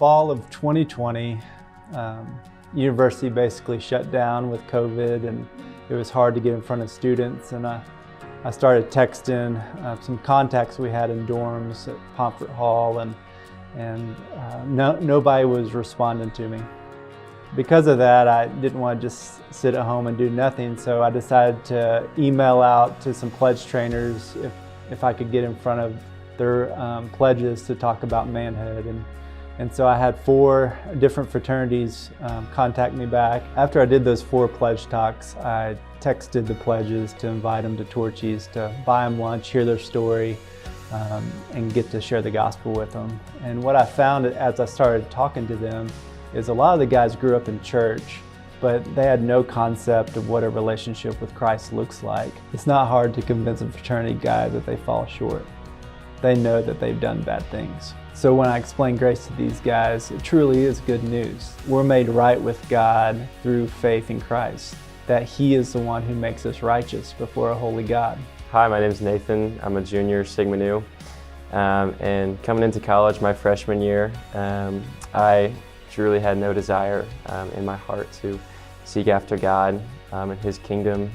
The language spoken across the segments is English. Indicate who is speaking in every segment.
Speaker 1: fall of 2020, university basically shut down with COVID, and it was hard to get in front of students. And I started texting some contacts we had in dorms at Pomfret Hall, and nobody was responding to me. Because of that, I didn't want to just sit at home and do nothing, so I decided to email out to some pledge trainers if I could get in front of their pledges to talk about manhood. And so I had 4 different fraternities contact me back. After I did those 4 pledge talks, I texted the pledges to invite them to Torchy's to buy them lunch, hear their story, and get to share the gospel with them. And what I found as I started talking to them is a lot of the guys grew up in church, but they had no concept of what a relationship with Christ looks like. It's not hard to convince a fraternity guy that they fall short. They know that they've done bad things. So when I explain grace to these guys, it truly is good news. We're made right with God through faith in Christ, that He is the one who makes us righteous before a holy God.
Speaker 2: Hi, my name is Nathan. I'm a junior Sigma Nu. And coming into college my freshman year, I truly had no desire in my heart to seek after God and His kingdom.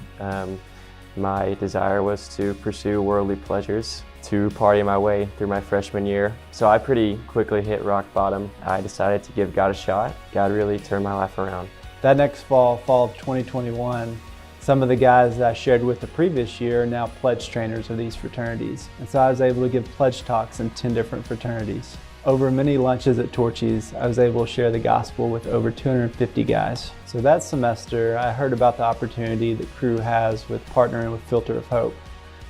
Speaker 2: My desire was to pursue worldly pleasures, to party my way through my freshman year. So I pretty quickly hit rock bottom. I decided to give God a shot. God really turned my life around.
Speaker 1: That next fall of 2021, some of the guys that I shared with the previous year are now pledge trainers of these fraternities. And so I was able to give pledge talks in 10 different fraternities. Over many lunches at Torchy's, I was able to share the gospel with over 250 guys. So that semester, I heard about the opportunity that Cru has with partnering with Filter of Hope.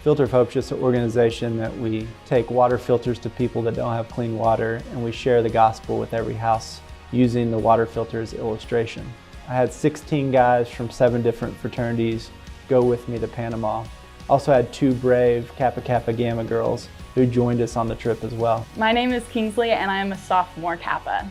Speaker 1: Filter of Hope is just an organization that we take water filters to people that don't have clean water, and we share the gospel with every house using the water filter as illustration. I had 16 guys from 7 different fraternities go with me to Panama. Also had 2 brave Kappa Kappa Gamma girls who joined us on the trip as well.
Speaker 3: My name is Kingsley and I am a sophomore Kappa.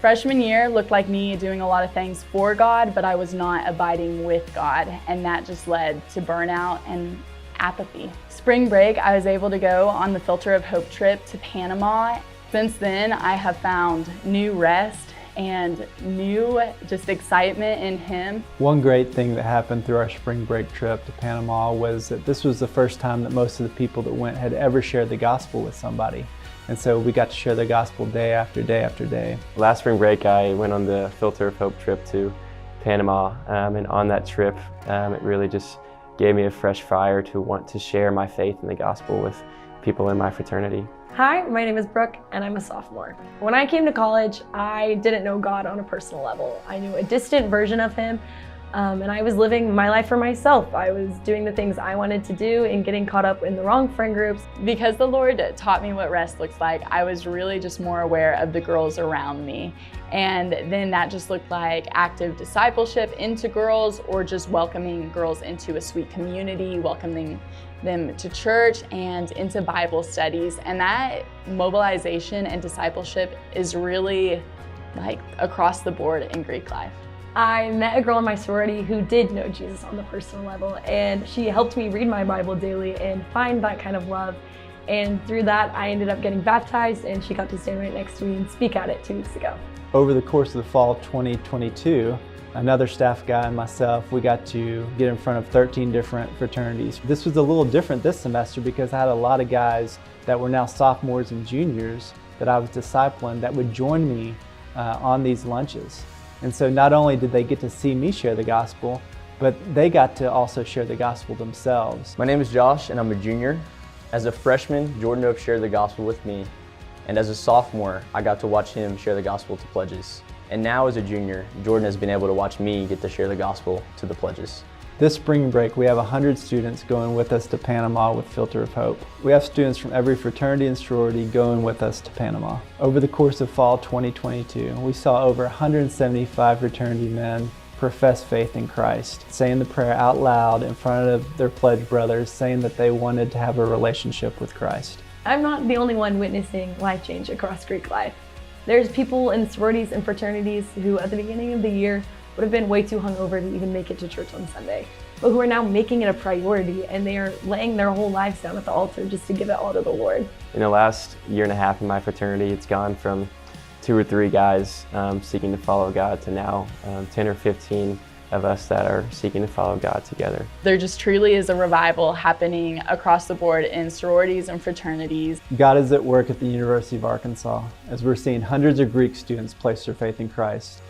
Speaker 3: Freshman year looked like me doing a lot of things for God, but I was not abiding with God, and that just led to burnout and apathy. Spring break, I was able to go on the Filter of Hope trip to Panama. Since then, I have found new rest and new just excitement in Him.
Speaker 1: One great thing that happened through our spring break trip to Panama was that this was the first time that most of the people that went had ever shared the gospel with somebody. And so we got to share the gospel day after day after day.
Speaker 2: Last spring break, I went on the Filter of Hope trip to Panama, and on that trip, it really just gave me a fresh fire to want to share my faith in the gospel with people in my fraternity.
Speaker 4: Hi, my name is Brooke and I'm a sophomore. When I came to college, I didn't know God on a personal level. I knew a distant version of Him, and I was living my life for myself. I was doing the things I wanted to do and getting caught up in the wrong friend groups.
Speaker 3: Because the Lord taught me what rest looks like, I was really just more aware of the girls around me. And then that just looked like active discipleship into girls, or just welcoming girls into a sweet community, welcoming them to church and into Bible studies. And that mobilization and discipleship is really like across the board in Greek life.
Speaker 4: I met a girl in my sorority who did know Jesus on the personal level, and she helped me read my Bible daily and find that kind of love. And through that, I ended up getting baptized, and she got to stand right next to me and speak at it 2 weeks ago.
Speaker 1: Over the course of the fall of 2022, another staff guy and myself, we got to get in front of 13 different fraternities. This was a little different this semester because I had a lot of guys that were now sophomores and juniors that I was discipling that would join me on these lunches. And so not only did they get to see me share the gospel, but they got to also share the gospel themselves.
Speaker 5: My name is Josh and I'm a junior. As a freshman, Jordan Oak shared the gospel with me. And as a sophomore, I got to watch him share the gospel to pledges. And now as a junior, Jordan has been able to watch me get to share the gospel to the pledges.
Speaker 1: This spring break, we have 100 students going with us to Panama with Filter of Hope. We have students from every fraternity and sorority going with us to Panama. Over the course of fall 2022, we saw over 175 fraternity men profess faith in Christ, saying the prayer out loud in front of their pledge brothers, saying that they wanted to have a relationship with Christ.
Speaker 4: I'm not the only one witnessing life change across Greek life. There's people in sororities and fraternities who at the beginning of the year would have been way too hungover to even make it to church on Sunday, but who are now making it a priority, and they are laying their whole lives down at the altar just to give it all to the Lord.
Speaker 2: In the last year and a half in my fraternity, it's gone from 2 or 3 guys seeking to follow God to now 10 or 15 of us that are seeking to follow God together.
Speaker 3: There just truly is a revival happening across the board in sororities and fraternities.
Speaker 1: God is at work at the University of Arkansas as we're seeing hundreds of Greek students place their faith in Christ.